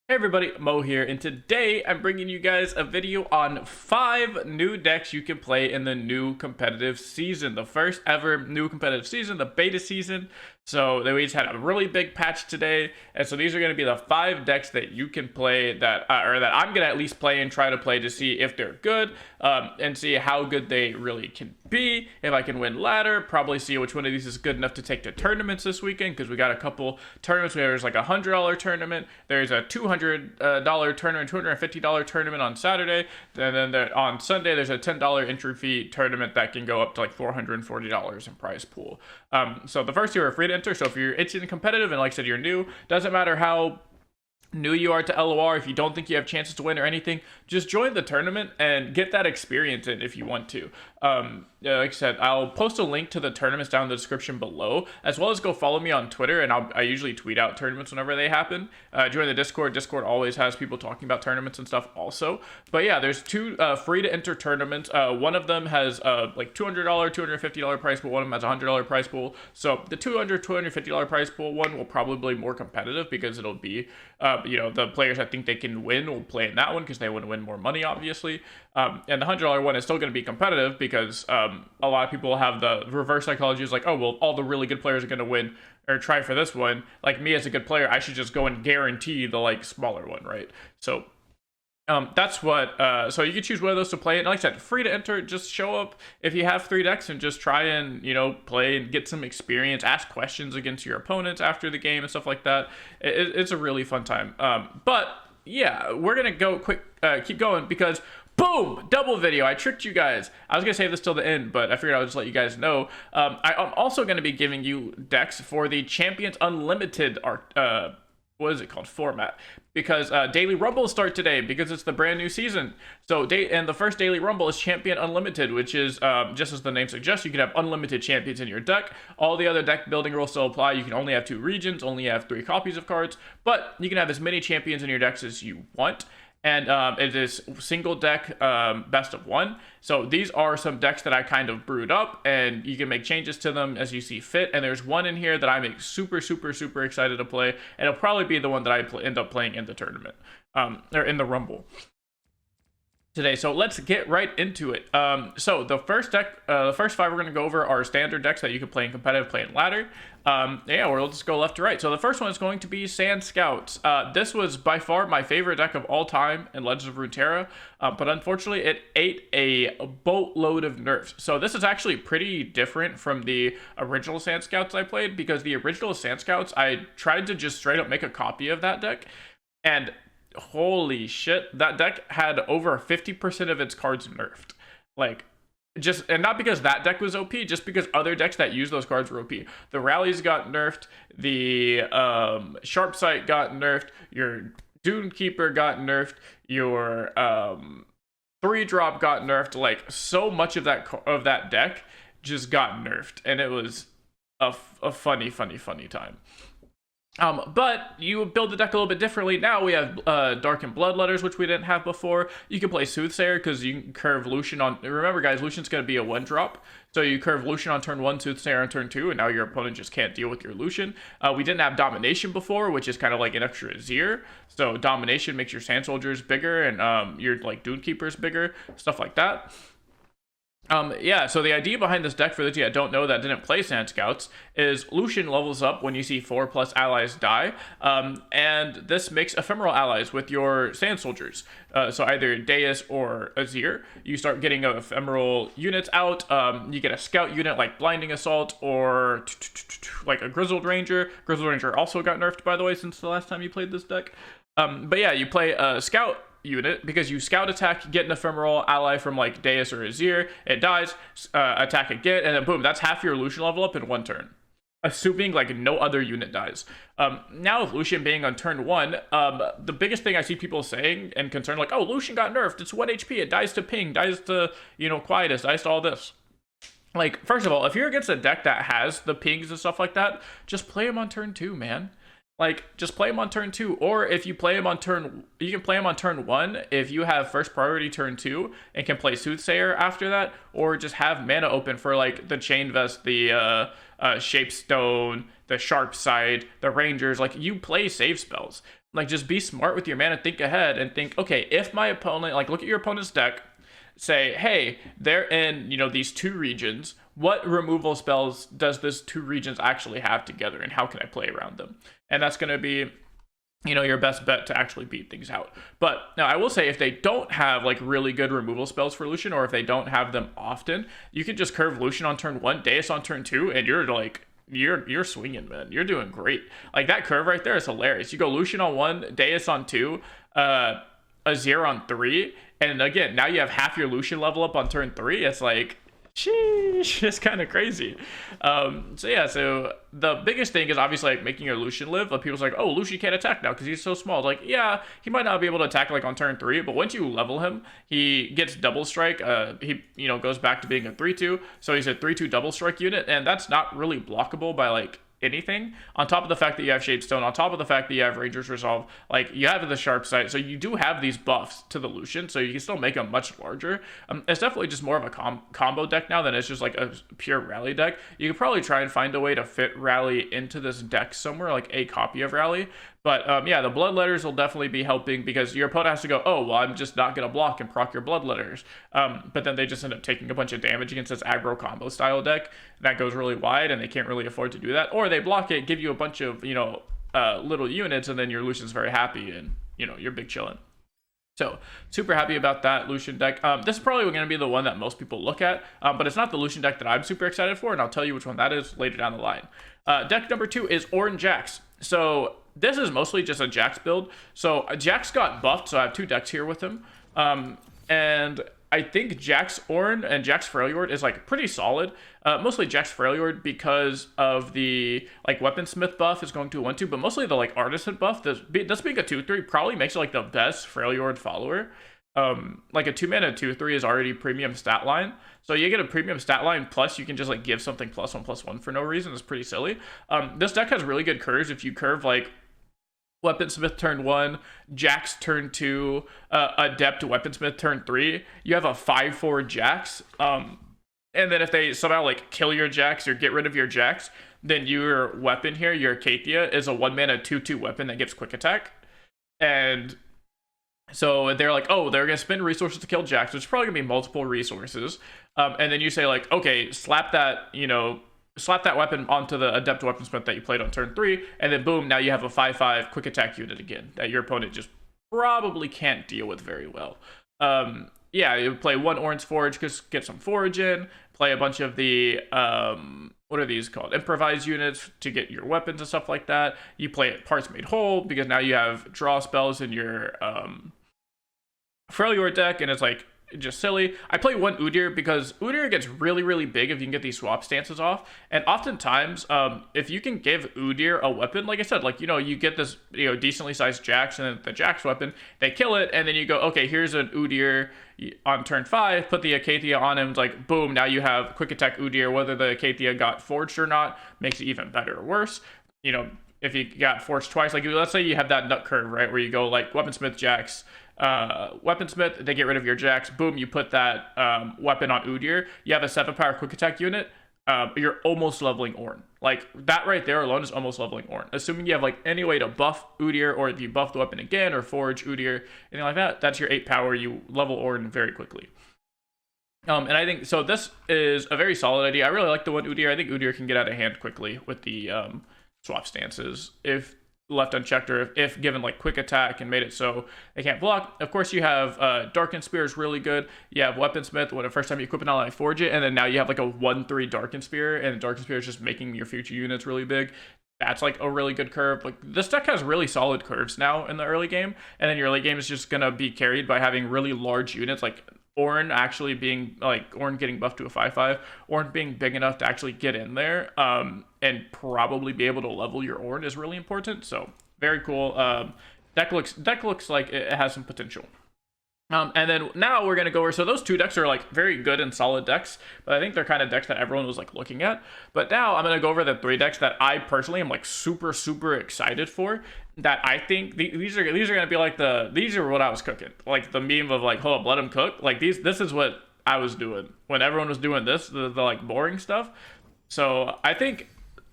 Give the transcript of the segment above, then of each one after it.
Hey everybody, Mo here, and today I'm bringing you guys a video on 5 new decks you can play in the new competitive season. The first ever new competitive season, the beta season. So we just had a really big patch today, and so these are going to be the 5 decks that you can play that I'm going to at least play and try to play to see if they're good, and see how good they really can be. If I can win ladder, probably see which one of these is good enough to take to tournaments this weekend, because we got a couple tournaments where there's like a $100 tournament, there's a $200 tournament, $250 tournament on Saturday, and then on Sunday there's a $10 entry fee tournament that can go up to like $440 in prize pool. So the first 2 are free to enter. So if you're itching and competitive, and like I said, you're new, doesn't matter how new you are to LOR, if you don't think you have chances to win or anything, just join the tournament and get that experience in if you want to. Like I said, I'll post a link to the tournaments down in the description below, as well as go follow me on Twitter, and I usually tweet out tournaments whenever they happen. Join the Discord always has people talking about tournaments and stuff also. But yeah, there's 2 free to enter tournaments. One of them has like $200 $250 prize pool, one of them has a $100 prize pool. So the $250 prize pool one will probably be more competitive, because it'll be the players I think they can win will play in that one, because they want to win more money, obviously. And the $100 one is still going to be competitive, because a lot of people have the reverse psychology, is like, oh, well, all the really good players are going to win or try for this one. Like me as a good player, I should just go and guarantee the like smaller one, right? So that's what, so you can choose one of those to play. And like I said, free to enter, just show up if you have 3 decks and just try and, play and get some experience, ask questions against your opponents after the game and stuff like that. It's a really fun time. But yeah, we're going to go keep going, because boom, double video. I tricked you guys. I was going to save this till the end, but I figured I would just let you guys know. I'm also going to be giving you decks for the Champions Unlimited what is it called, format, because Daily Rumbles start today, because it's the brand new season. So and the first Daily Rumble is Champion Unlimited, which is just as the name suggests, you can have unlimited champions in your deck. All the other deck building rules still apply. You can only have 2 regions, only have 3 copies of cards, but you can have as many champions in your decks as you want. And it is single deck best of 1. So these are some decks that I kind of brewed up, and you can make changes to them as you see fit. And there's one in here that I'm super excited to play, and it'll probably be the one that I end up playing in the tournament, or in the Rumble today. So let's get right into it. So the first 5 we're going to go over are standard decks that you can play in competitive, play in ladder. Yeah, we'll just go left to right. So the first one is going to be Sand Scouts. This was by far my favorite deck of all time in Legends of Runeterra, but unfortunately it ate a boatload of nerfs. So this is actually pretty different from the original Sand Scouts I played, because the original Sand Scouts, I tried to just straight up make a copy of that deck, and holy shit, that deck had over 50% of its cards nerfed. Like, and not because that deck was OP, just because other decks that use those cards were OP. The rallies got nerfed, the sharp sight got nerfed, your Dune Keeper got nerfed, your 3-drop got nerfed. Like, so much of that deck just got nerfed, and it was a funny time. But you build the deck a little bit differently. Now we have Dark and Bloodletters, which we didn't have before. You can play Soothsayer, because you can curve Lucian on... Remember, guys, Lucian's going to be a 1-drop. So you curve Lucian on turn 1, Soothsayer on turn 2, and now your opponent just can't deal with your Lucian. We didn't have Domination before, which is kind of like an extra Azir. So Domination makes your Sand Soldiers bigger, and your like Dune Keepers bigger, stuff like that. Yeah, so the idea behind this deck, for those of you that don't know that didn't play Sand Scouts, is Lucian levels up when you see 4+ allies die, and this makes ephemeral allies with your Sand Soldiers. So either Deus or Azir, you start getting ephemeral units out. You get a scout unit like Blinding Assault, or like a Grizzled Ranger. Grizzled Ranger also got nerfed, by the way, since the last time you played this deck. But yeah, you play a scout unit, because you scout attack, get an ephemeral ally from like Deus or Azir, it dies, attack again, and then boom, that's half your Lucian level up in 1 turn, assuming like no other unit dies. Now with Lucian being on turn 1, the biggest thing I see people saying and concerned, like, oh, Lucian got nerfed, it's 1 HP, it dies to ping, dies to, Quietus, dies to all this. Like, first of all, if you're against a deck that has the pings and stuff like that, just play him on turn 2, man. Like, just play him on turn 2, or if you play him on you can play him on turn 1 if you have first priority turn 2 and can play Soothsayer after that, or just have mana open for like the Chain Vest, the Shapestone, the sharp side, the rangers. Like, you play save spells. Like, just be smart with your mana, think ahead and think, okay, if my opponent, like, look at your opponent's deck, say, hey, they're in, these two regions. What removal spells does this two regions actually have together, and how can I play around them? And that's going to be, your best bet to actually beat things out. But now I will say, if they don't have like really good removal spells for Lucian, or if they don't have them often, you can just curve Lucian on turn 1, Deus on turn 2, and you're like, you're swinging, man. You're doing great. Like, that curve right there is hilarious. You go Lucian on 1, Deus on 2, Azir on 3, and again, now you have half your Lucian level up on turn 3. It's like, sheesh, it's kind of crazy. So the biggest thing is obviously like making your Lucian live. Like, people's like, oh, Lucian can't attack now because he's so small. It's like, yeah, he might not be able to attack like on turn 3, but once you level him, he gets double strike. He goes back to being a 3/2, so he's a 3/2 double strike unit, and that's not really blockable by like anything. On top of the fact that you have Shapestone, on top of the fact that you have Ranger's Resolve, like, you have the sharp side, so you do have these buffs to the Lucian, so you can still make him much larger. It's definitely just more of a combo deck now than it's just like a pure rally deck. You could probably try and find a way to fit rally into this deck somewhere, like a copy of rally. But yeah, the Bloodletters will definitely be helping, because your opponent has to go, oh, well, I'm just not going to block and proc your Bloodletters. But then they just end up taking a bunch of damage against this aggro combo style deck. That goes really wide, and they can't really afford to do that. Or they block it, give you a bunch of, little units, and then your Lucian's very happy, and, you're big chillin'. So, super happy about that Lucian deck. This is probably going to be the one that most people look at, but it's not the Lucian deck that I'm super excited for, and I'll tell you which one that is later down the line. Deck number 2 is Ornn Jax. So, this is mostly just a Jax build. So, Jax got buffed, so I have 2 decks here with him. And I think Jax Ornn and Jax Freljord is like pretty solid. Mostly Jax Freljord because of the like Weaponsmith buff is going to a 1/2, but mostly the like Artisan buff. This being a 2/3 probably makes it like the best Freljord follower. Like a 2-mana 2/3 is already premium stat line. So you get a premium stat line, plus you can just like give something +1/+1 for no reason. It's pretty silly. This deck has really good curves. If you curve like Weaponsmith turn 1, Jax turn 2, Adept Weaponsmith turn 3, you have a 5/4 Jax. And then if they somehow like kill your Jax or get rid of your Jax, then your weapon here, your Kathia, is a 1-mana 2/2 weapon that gives quick attack. And so they're like, oh, they're going to spend resources to kill Jax, which is probably going to be multiple resources. And then you say like, okay, slap that weapon onto the Adept Weaponsmith that you played on turn 3, and then boom, now you have a 5/5 quick attack unit again that your opponent just probably can't deal with very well. Yeah, you play 1 Ornn's Forge, just get some forage in, play a bunch of the, what are these called? Improvised units to get your weapons and stuff like that. You play Parts Made Whole, because now you have draw spells in your Freljord deck, and it's like, just silly. I play 1 Udyr because Udyr gets really, really big if you can get these swap stances off. And oftentimes, if you can give Udyr a weapon, like I said, like, you get this, decently sized Jax, and then the Jax weapon, they kill it, and then you go, okay, here's an Udyr on turn 5, put the Akathia on him, it's like, boom, now you have quick attack Udyr. Whether the Akathia got forged or not makes it even better or worse. If you got forged twice, like, let's say you have that nut curve, right, where you go like Weaponsmith Jax, Weaponsmith, they get rid of your Jax, boom, you put that weapon on Udyr, you have a 7-power quick attack unit, you're almost leveling Ornn. Like, that right there alone is almost leveling Ornn. Assuming you have like any way to buff Udyr, or if you buff the weapon again, or forge Udyr, anything like that, that's your 8-power, you level Ornn very quickly. And I think, so this is a very solid idea. I really like the 1 Udyr. I think Udyr can get out of hand quickly with the swap stances, if left unchecked, or if given like quick attack and made it so they can't block. Of course, you have Darkened Spear is really good. You have Weaponsmith when the first time you equip it, not like forge it, and then now you have like a 1/3 Darkened Spear, and Darkened Spear is just making your future units really big. That's like a really good curve. Like, this deck has really solid curves now in the early game, and then your late game is just gonna be carried by having really large units, like Ornn actually being like Ornn getting buffed to a 5/5, Ornn being big enough to actually get in there, and probably be able to level your Ornn is really important. So very cool. Deck looks like it has some potential. And then now we're gonna go over. So those 2 decks are like very good and solid decks, but I think they're kind of decks that everyone was like looking at. But now I'm gonna go over the 3 decks that I personally am like super excited for. That I think these are gonna be like these are what I was cooking, like the meme of like, hold up, let them cook. Like this is what I was doing when everyone was doing this, the like boring stuff. So I think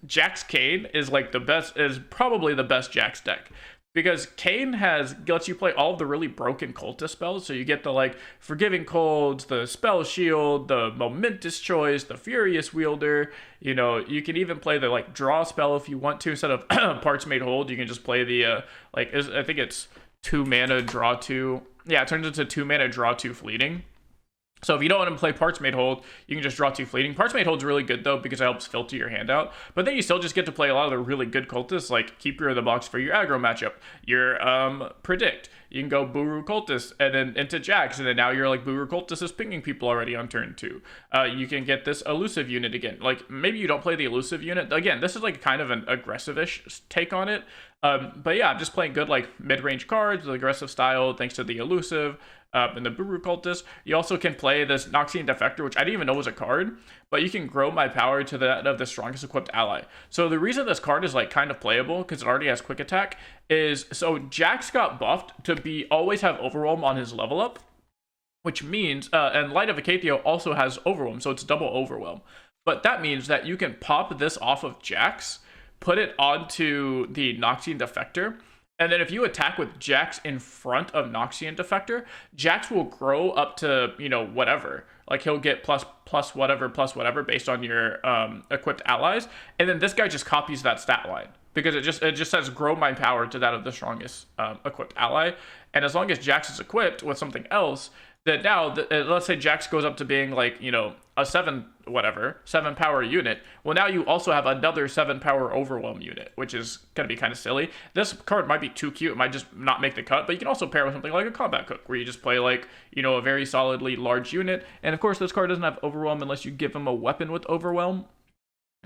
Jax Kayn is like the best, is probably the best Jax deck. Because Kayn lets you play all of the really broken cultist spells, so you get the like Forgiving Colds, the Spell Shield, the Momentous Choice, the Furious Wielder. You know, you can even play the like Draw spell if you want to. Instead of Parts Made Hold, you can just play the I think it's 2 mana draw 2. Yeah, it turns into 2 mana draw 2 fleeting. So if you don't want to play Parts Made Hold, you can just draw 2 fleeting. Parts Made Hold's really good though because it helps filter your hand out. But then you still just get to play a lot of the really good cultists like Keeper of the Box for your aggro matchup. Your Predict. You can go Buru Cultist and then into Jax, and then now you're like Buru Cultist is pinging people already on turn 2. You can get this elusive unit again. Like maybe you don't play the elusive unit. Again, this is like kind of an aggressive-ish take on it. But yeah, I'm just playing good like mid-range cards with aggressive style thanks to the elusive. And the Buru Cultist. You also can play this Noxian Defector, which I didn't even know was a card, but you can grow my power to that of the strongest equipped ally. So the reason this card is like kind of playable, because it already has quick attack, is so Jax got buffed to always have Overwhelm on his level up, which means, and Light of Acathio also has Overwhelm, so it's double Overwhelm. But that means that you can pop this off of Jax, put it onto the Noxian Defector, and then if you attack with Jax in front of Noxian Defector, Jax will grow up to, you know, whatever. Like he'll get plus whatever based on your equipped allies. And then this guy just copies that stat line. Because it just says grow my power to that of the strongest equipped ally. And as long as Jax is equipped with something else, then now, let's say Jax goes up to being like, you know, a 7 power unit. Well, now you also have another 7 power Overwhelm unit, which is going to be kind of silly. This card might be too cute. It might just not make the cut, but you can also pair with something like a Combat Cook, where you just play like, you know, a very solidly large unit. And of course, this card doesn't have Overwhelm unless you give him a weapon with Overwhelm.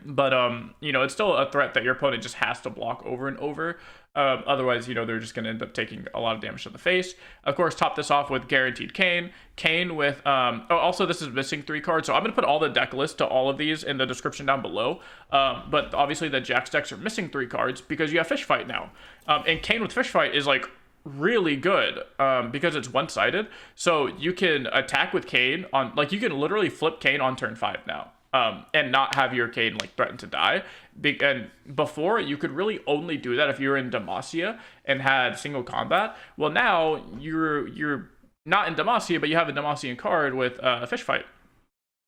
But, you know, it's still a threat that your opponent just has to block over and over. Otherwise, you know, they're just going to end up taking a lot of damage to the face. Of course, top this off with Guaranteed Kayn. Kayn with, also this is missing 3 cards. So I'm going to put all the deck lists to all of these in the description down below. But obviously the Jax decks are missing 3 cards because you have Fish Fight now. And Kayn with Fish Fight is like really good because it's one-sided. So you can attack with Kayn on, like you can literally flip Kayn on turn 5 now. And not have your Kayn like threaten to die. And before, you could really only do that if you were in Demacia and had single combat. Well, now you're not in Demacia, but you have a Demacian card with a Fish Fight.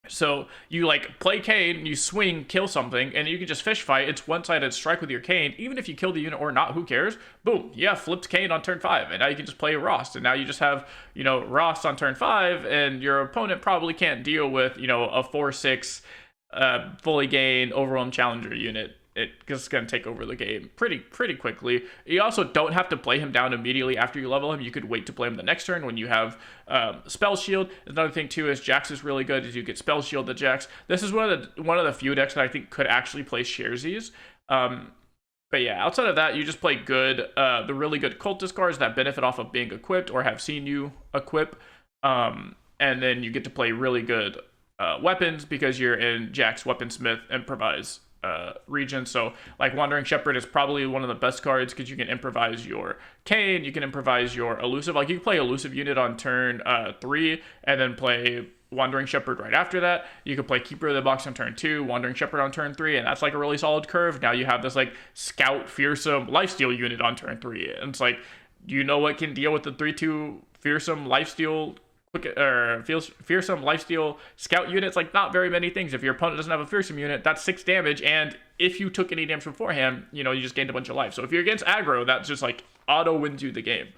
So you like play Kayn, you swing, kill something, and you can just Fish Fight. It's one-sided strike with your Kayn. Even if you kill the unit or not, who cares? Boom, yeah, flipped Kayn on turn 5, and now you can just play Rost. And now you just have, you know, Rost on turn 5, and your opponent probably can't deal with, you know, a 4/6 fully gain Overwhelm Challenger unit. It's going to take over the game pretty quickly. You also don't have to play him down immediately after you level him. You could wait to play him the next turn when you have Spell Shield. Another thing too is Jax is really good, is you get Spell Shield to Jax. This is one of the few decks that I think could actually play Sharesies. But yeah, outside of that, you just play good, the really good cultist cards that benefit off of being equipped or have seen you equip. And then you get to play really good weapons because you're in Jax Weaponsmith Improvise region. So like Wandering Shepherd is probably one of the best cards because you can improvise your Kayn, you can improvise your elusive. Like you can play elusive unit on turn 3 and then play Wandering Shepherd right after that. You can play Keeper of the Box on turn 2, Wandering Shepherd on turn 3, and that's like a really solid curve. Now you have this like Scout Fearsome Lifesteal unit on turn 3. And it's like, you know what can deal with the 3/2 Fearsome Lifesteal Fearsome Lifesteal Scout units? Like not very many things. If your opponent doesn't have a Fearsome unit, that's 6 damage, and if you took any damage beforehand, you know, you just gained a bunch of life. So if you're against aggro, that's just like auto wins you the game.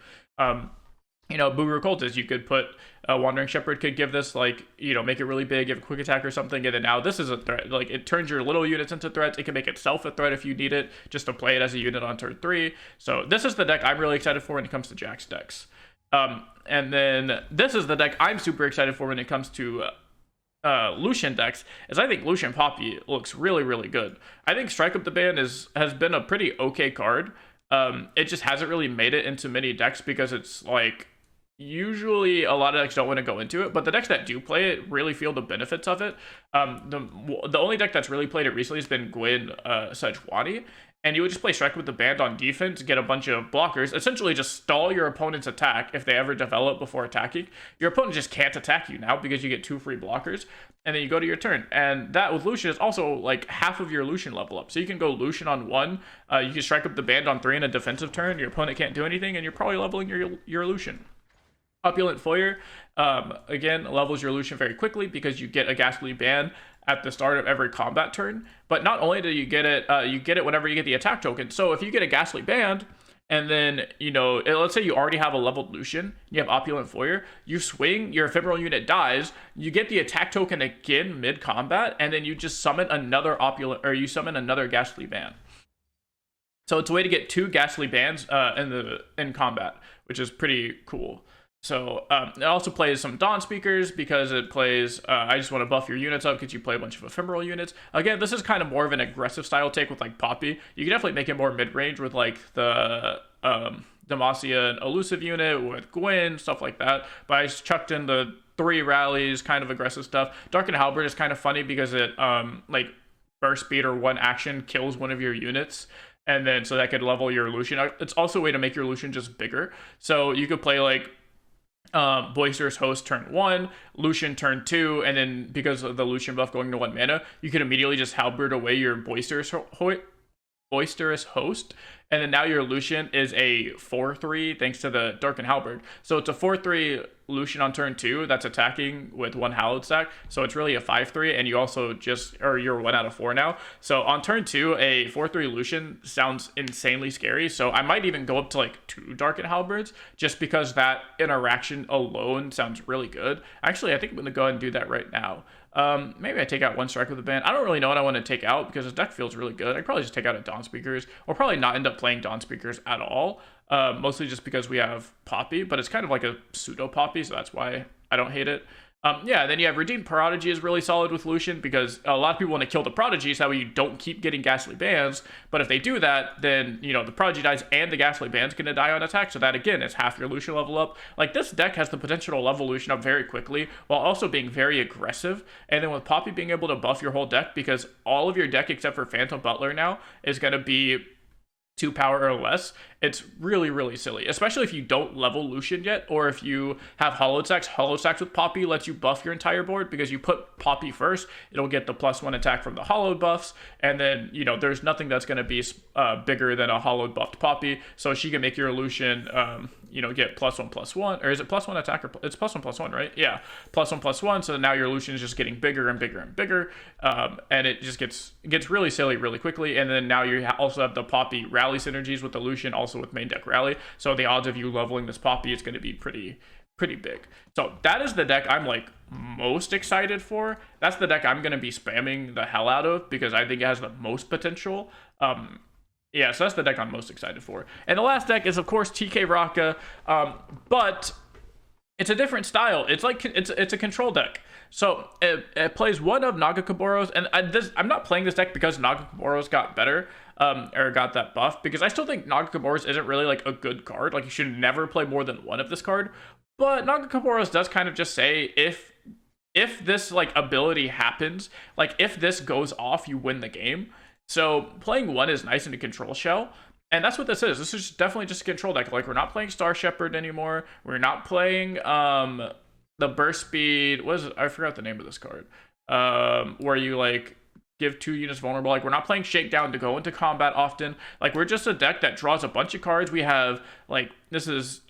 You know, Buru Cultist, you could put Wandering Shepherd could give this, like, you know, make it really big, give a quick attack or something, and then now this is a threat. Like, it turns your little units into threats. It can make itself a threat if you need it, just to play it as a unit on turn 3. So this is the deck I'm really excited for when it comes to Jax decks. And then this is the deck I'm super excited for when it comes to Lucian decks, is I think Lucian Poppy looks really, really good. I think Strike Up the Band has been a pretty okay card. It just hasn't really made it into many decks because it's like, usually a lot of decks don't want to go into it, but the decks that do play it really feel the benefits of it. The only deck that's really played it recently has been Gwyn Sejuani, and you would just play Strike with the Band on defense, get a bunch of blockers, essentially just stall your opponent's attack if they ever develop before attacking. Your opponent just can't attack you now because you get 2 free blockers, and then you go to your turn. And that with Lucian is also like half of your Lucian level up. So you can go Lucian on 1, you can Strike up the Band on 3 in a defensive turn, your opponent can't do anything, and you're probably leveling your Lucian. Opulent Foyer, again, levels your Lucian very quickly because you get a Ghastly Band at the start of every combat turn. But not only do you get it whenever you get the attack token. So if you get a Ghastly Band, and then, let's say you already have a leveled Lucian, you have Opulent Foyer, you swing, your ephemeral unit dies, you get the attack token again mid-combat, and then you just summon another you summon another Ghastly Band. So it's a way to get 2 Ghastly Bands in combat, which is pretty cool. So it also plays some Dawn Speakers because it plays, I just want to buff your units up because you play a bunch of ephemeral units. Again, this is kind of more of an aggressive style take with like Poppy. You can definitely make it more mid-range with like the Demacia and Elusive unit with Gwen, stuff like that. But I chucked in the 3 rallies, kind of aggressive stuff. Darkened Halberd is kind of funny because it like burst speed or 1 action kills one of your units. And then so that could level your Lucian. It's also a way to make your Lucian just bigger. So you could play like Boisterous Host turn 1, Lucian turn 2, and then because of the Lucian buff going to 1 mana, you can immediately just halberd away your Boisterous Host, and then now your Lucian is a 4/3 thanks to the Darkened Halberd. So it's a 4/3 Lucian on turn 2 that's attacking with 1 Hallowed stack. So it's really a 5/3, and you also you're 1 out of 4 now. So on turn 2, a 4/3 Lucian sounds insanely scary. So I might even go up to like 2 Darkened Halberds just because that interaction alone sounds really good. Actually, I think I'm going to go ahead and do that right now. Maybe I take out 1 Strike with the Band. I don't really know what I want to take out because the deck feels really good. I'd probably just take out a Dawn Speakers, or probably not end up playing Dawn Speakers at all. Mostly just because we have Poppy, but it's kind of like a pseudo Poppy, so that's why I don't hate it. Yeah, then you have Redeemed Prodigy is really solid with Lucian because a lot of people want to kill the Prodigy so that way you don't keep getting Ghastly Bands, but if they do that, then, the Prodigy dies and the Ghastly Band's going to die on attack, so that again is half your Lucian level up. Like, this deck has the potential to level Lucian up very quickly while also being very aggressive, and then with Poppy being able to buff your whole deck because all of your deck except for Phantom Butler now is going to be 2 power or less. It's really, really silly, especially if you don't level Lucian yet, or if you have Hollow Stacks. Hollow Stacks with Poppy lets you buff your entire board because you put Poppy first, it'll get the +1 attack from the Hollowed buffs, and then, there's nothing that's going to be bigger than a Hollowed buffed Poppy, so she can make your Lucian, get +1/+1, or is it +1 attack, or it's +1/+1, right? Yeah, +1/+1, so now your Lucian is just getting bigger and bigger and bigger, and it just gets really silly really quickly, and then now you also have the Poppy rally synergies with the Lucian, also with main deck rally, so the odds of you leveling this Poppy is going to be pretty big. So that is the deck I'm like most excited for. That's the deck I'm going to be spamming the hell out of because I think it has the most potential. Yeah, so that's the deck I'm most excited for. And the last deck is of course TK Raka, but it's a different style. It's like it's a control deck. So it plays one of Nagakaboros, and I'm not playing this deck because Nagakaboros got better, or got that buff, because I still think Nagakaboros isn't really like a good card. Like, you should never play more than 1 of this card. But Nagakaboros does kind of just say if this like ability happens, like if this goes off, you win the game. So playing 1 is nice in a control shell. And that's what this is. This is definitely just a control deck. Like, we're not playing Star Shepherd anymore. We're not playing the burst speed. I forgot the name of this card. Where you like give 2 units vulnerable. Like, we're not playing Shakedown to go into combat often. Like, we're just a deck that draws a bunch of cards. We have like, this is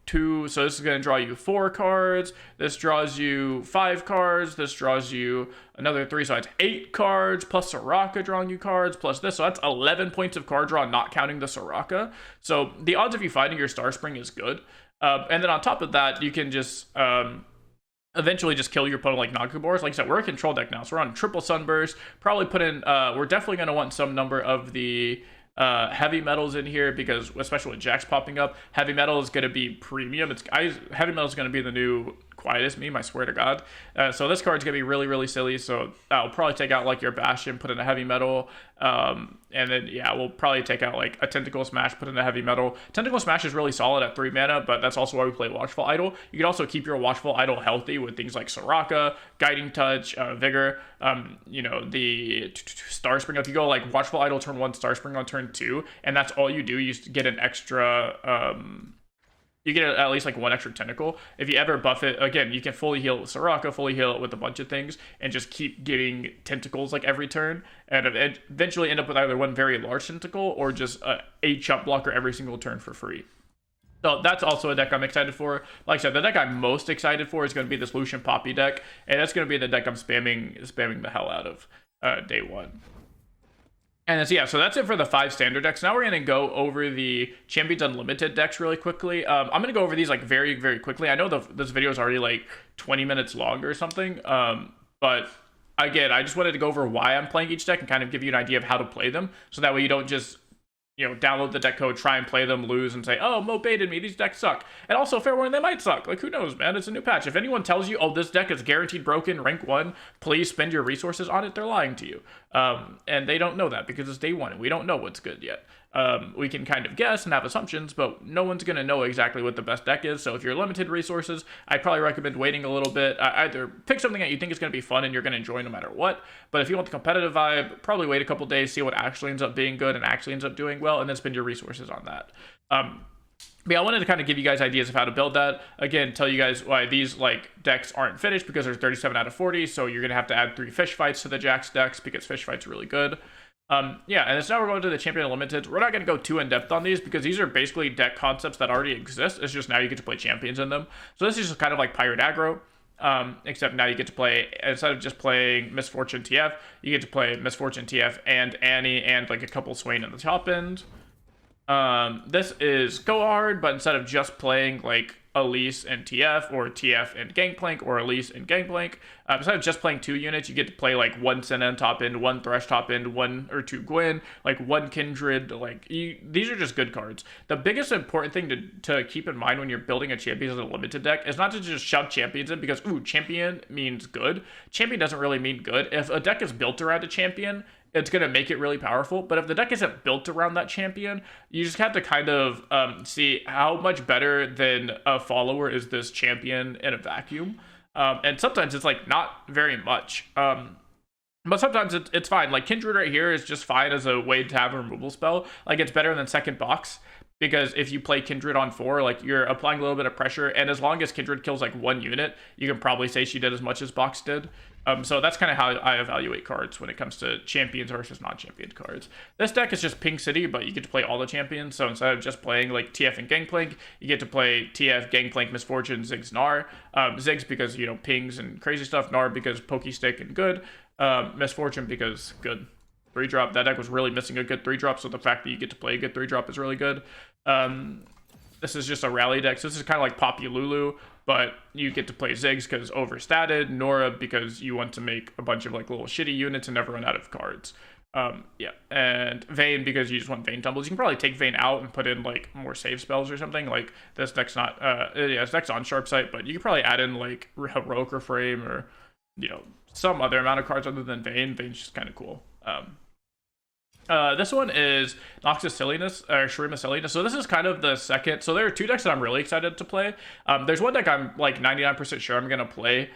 2, so this is going to draw you 4 cards. This draws you 5 cards. This draws you another 3, so it's 8 cards plus Soraka drawing you cards plus this, so that's 11 points of card draw, not counting the Soraka. So the odds of you finding your Star Spring is good. And then on top of that, you can just eventually just kill your opponent like Nagakaboros. Like I said, we're a control deck now, so we're on triple Sunburst. Probably put in, we're definitely going to want some number of the heavy metals in here, because especially with Jax popping up, heavy metal is going to be premium. Heavy metal is going to be the new quiet as meme, I swear to God. So this card's gonna be really, really silly. So I'll probably take out like your Bastion, put in a heavy metal, and then yeah, we'll probably take out like a Tentacle Smash, put in a heavy metal. Tentacle Smash is really solid at 3 mana, but that's also why we play Watchful Idol. You can also keep your Watchful Idol healthy with things like Raka, Guiding Touch, Vigor, you know, the Star Spring. If you go like Watchful Idol turn 1, Star Spring on turn 2, and that's all you do, you get an extra, you get at least like 1 extra tentacle. If you ever buff it, again, you can fully heal it with Soraka, fully heal it with a bunch of things, and just keep getting tentacles like every turn, and eventually end up with either 1 very large tentacle or just a chump blocker every single turn for free. So that's also a deck I'm excited for. Like I said, the deck I'm most excited for is going to be this Lucian Poppy deck, and that's going to be the deck I'm spamming the hell out of day 1. And so, yeah, so that's it for the 5 standard decks. Now we're going to go over the Champions Unlimited decks really quickly. I'm going to go over these like very, very quickly. I know this video is already like 20 minutes long or something, but again, I just wanted to go over why I'm playing each deck and kind of give you an idea of how to play them, so that way you don't just, you know, download the deck code, try and play them, lose, and say, oh, Mo baited me, these decks suck. And also, fair warning, they might suck. Like, who knows, man? It's a new patch. If anyone tells you, oh, this deck is guaranteed broken, rank 1, please spend your resources on it, they're lying to you. And they don't know that because it's day 1, and we don't know what's good yet. We can kind of guess and have assumptions, but no one's going to know exactly what the best deck is. So if you're limited resources, I'd probably recommend waiting a little bit. Either pick something that you think is going to be fun and you're going to enjoy no matter what. But if you want the competitive vibe, probably wait a couple days, see what actually ends up being good and actually ends up doing well, and then spend your resources on that. But yeah, I wanted to kind of give you guys ideas of how to build that. Again, tell you guys why these like decks aren't finished, because there's 37 out of 40. So you're going to have to add 3 fish fights to the Jax decks because fish fights are really good. Yeah, and so now we're going to the Champion Unlimited. We're not going to go too in-depth on these because these are basically deck concepts that already exist. It's just now you get to play champions in them. So this is just kind of like Pirate Aggro, except now you get to play, instead of just playing Misfortune TF, you get to play Misfortune TF and Annie and like a couple Swain in the top end. This is Go Hard, but instead of just playing like Elise and TF, or TF and Gangplank, or Elise and Gangplank, instead of just playing 2 units, you get to play like 1 Senna top end, 1 Thresh top end, 1 or 2 Gwen, like 1 Kindred. Like these are just good cards. The biggest important thing to keep in mind when you're building a Champions Unlimited deck is not to just shove champions in because, ooh, champion means good. Champion doesn't really mean good. If a deck is built around a champion, it's going to make it really powerful. But if the deck isn't built around that champion, you just have to kind of see how much better than a follower is this champion in a vacuum. And sometimes it's like not very much. But sometimes it's fine. Like Kindred right here is just fine as a way to have a removal spell. Like it's better than second box, because if you play Kindred on 4, like you're applying a little bit of pressure, and as long as Kindred kills like 1 unit, you can probably say she did as much as Box did. So that's kind of how I evaluate cards when it comes to champions versus non-champion cards. This deck is just Pink City, but you get to play all the champions. So instead of just playing like TF and Gangplank, you get to play TF, Gangplank, Misfortune, Ziggs, Gnar. Ziggs because, you know, pings and crazy stuff. Gnar because pokey stick and good. Misfortune because good. 3-drop. That deck was really missing a good 3-drop, so the fact that you get to play a good 3-drop is really good. This is just a rally deck, so this is kind of like Poppy Lulu, but you get to play Ziggs because overstated, Nora because you want to make a bunch of like little shitty units and never run out of cards. Yeah, and Vayne because you just want Vayne tumbles. You can probably take Vayne out and put in like more save spells or something. Like this deck's not, yeah, this deck's on Sharp Sight, but you could probably add in like Heroic Reframe or, you know, some other amount of cards other than Vayne. Vayne's just kind of cool. This one is Noxus Silliness, or Shurima Silliness. So this is kind of the second. So there are 2 decks that I'm really excited to play. There's one deck I'm like 99% sure I'm going to play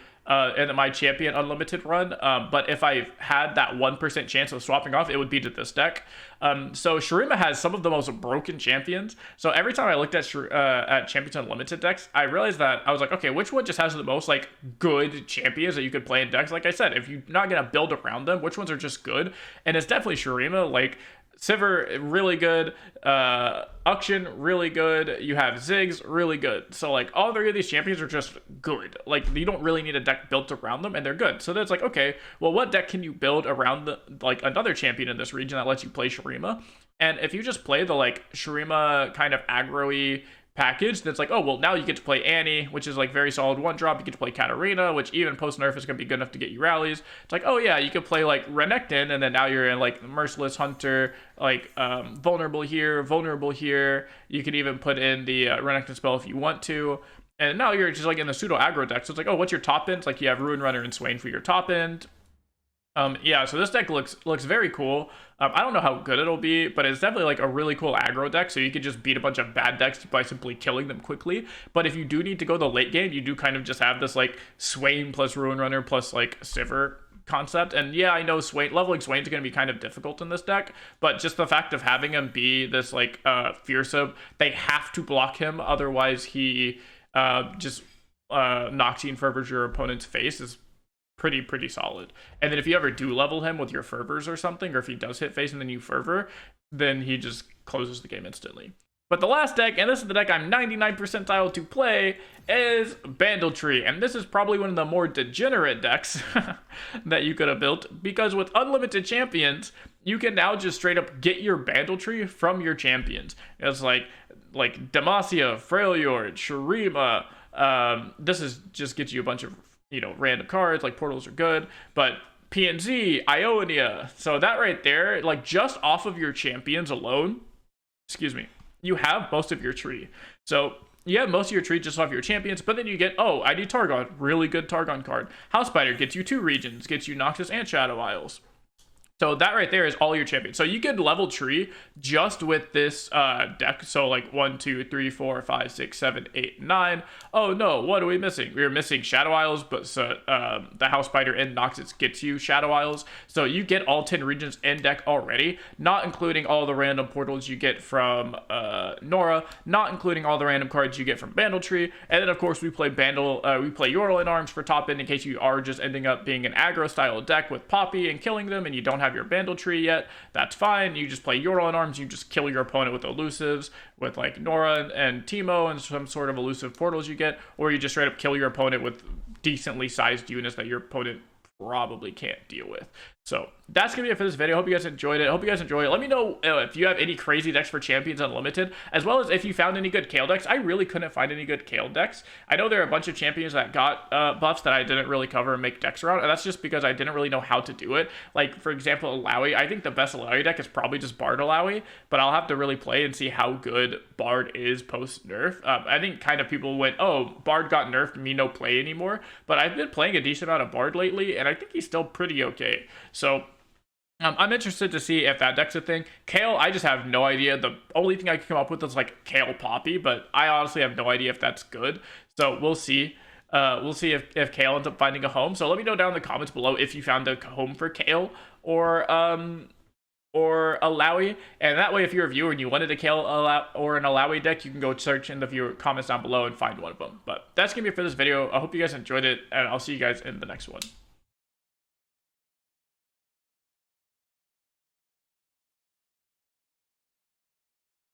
in my Champion Unlimited run. But if I had that 1% chance of swapping off, it would be to this deck. So Shurima has some of the most broken champions. So every time I looked at Champions Unlimited decks, I realized that I was like, okay, which one just has the most like good champions that you could play in decks? Like I said, if you're not going to build around them, which ones are just good? And it's definitely Shurima. Like Sivir, really good. Auction, really good. You have Ziggs, really good. So like all 3 of these champions are just good. Like you don't really need a deck built around them, and they're good. So that's like, okay, well, what deck can you build around like another champion in this region that lets you play Shurima? And if you just play the like Shurima kind of aggro-y package, that's like, oh, well, now you get to play Annie, which is like very solid 1-drop. You get to play Katarina, which even post-nerf is going to be good enough to get you rallies. It's like, oh yeah, you could play like Renekton, and then now you're in like Merciless Hunter, like vulnerable here. You could even put in the Renekton spell if you want to. And now you're just like in the pseudo aggro deck. So it's like, oh, what's your top end? It's like you have Ruin Runner and Swain for your top end. Yeah, so this deck looks very cool. I don't know how good it'll be, but it's definitely like a really cool aggro deck. So you could just beat a bunch of bad decks by simply killing them quickly. But if you do need to go the late game, you do kind of just have this like Swain plus Ruin Runner plus like Sivir concept. And yeah, I know leveling Swain's going to be kind of difficult in this deck, but just the fact of having him be this like fearsome, they have to block him, otherwise he just Noxian fervors your opponent's face is pretty solid. And then if you ever do level him with your fervors or something, or if he does hit face and then you fervor, then he just closes the game instantly. But the last deck, and this is the deck I'm 99 percentile to play, is Bandletree. And this is probably one of the more degenerate decks that you could have built, because with unlimited champions, you can now just straight up get your Bandletree from your champions. It's like Demacia, Freljord, Shurima. This is just gets you a bunch of random cards, like portals are good, but PNZ, Ionia. So that right there, like just off of your champions alone, you have most of your tree. So you have most of your tree just off your champions, but then you get, oh, ID Targon, really good Targon card. House Spider gets you 2 regions, gets you Noxus and Shadow Isles. So that right there is all your champions. So you could level tree just with this deck. So like 1, 2, 3, 4, 5, 6, 7, 8, 9. Oh no, what are we missing? We're missing Shadow Isles, but the House Spider and Noxus gets you Shadow Isles. So you get all 10 regions in deck already, not including all the random portals you get from Nora, not including all the random cards you get from Bandletree. And then of course we play Yorl in Arms for top end in case you are just ending up being an aggro style deck with Poppy and killing them and you don't have your Bandletree yet. That's fine. You just play Yorl in Arms, you just kill your opponent with elusives, with like Nora and Teemo and some sort of elusive portals you get, or you just straight up kill your opponent with decently sized units that your opponent probably can't deal with. So that's gonna be it for this video. Hope you guys enjoyed it. Let me know if you have any crazy decks for Champions Unlimited, as well as if you found any good Kayle decks. I really couldn't find any good Kayle decks. I know there are a bunch of champions that got buffs that I didn't really cover and make decks around, and that's just because I didn't really know how to do it. Like, for example, Alawi. I think the best Alawi deck is probably just Bard Alawi, but I'll have to really play and see how good Bard is post-nerf. I think kind of people went, oh, Bard got nerfed, me no play anymore, but I've been playing a decent amount of Bard lately, and I think he's still pretty okay. So I'm interested to see if that deck's a thing. Kayle, I just have no idea. The only thing I can come up with is like Kayle Poppy, but I honestly have no idea if that's good. So we'll see. We'll see if Kayle ends up finding a home. So let me know down in the comments below if you found a home for Kayle or Alawi. And that way, if you're a viewer and you wanted a Kayle or an Alawi deck, you can go search in the viewer comments down below and find one of them. But that's gonna be it for this video. I hope you guys enjoyed it, and I'll see you guys in the next one.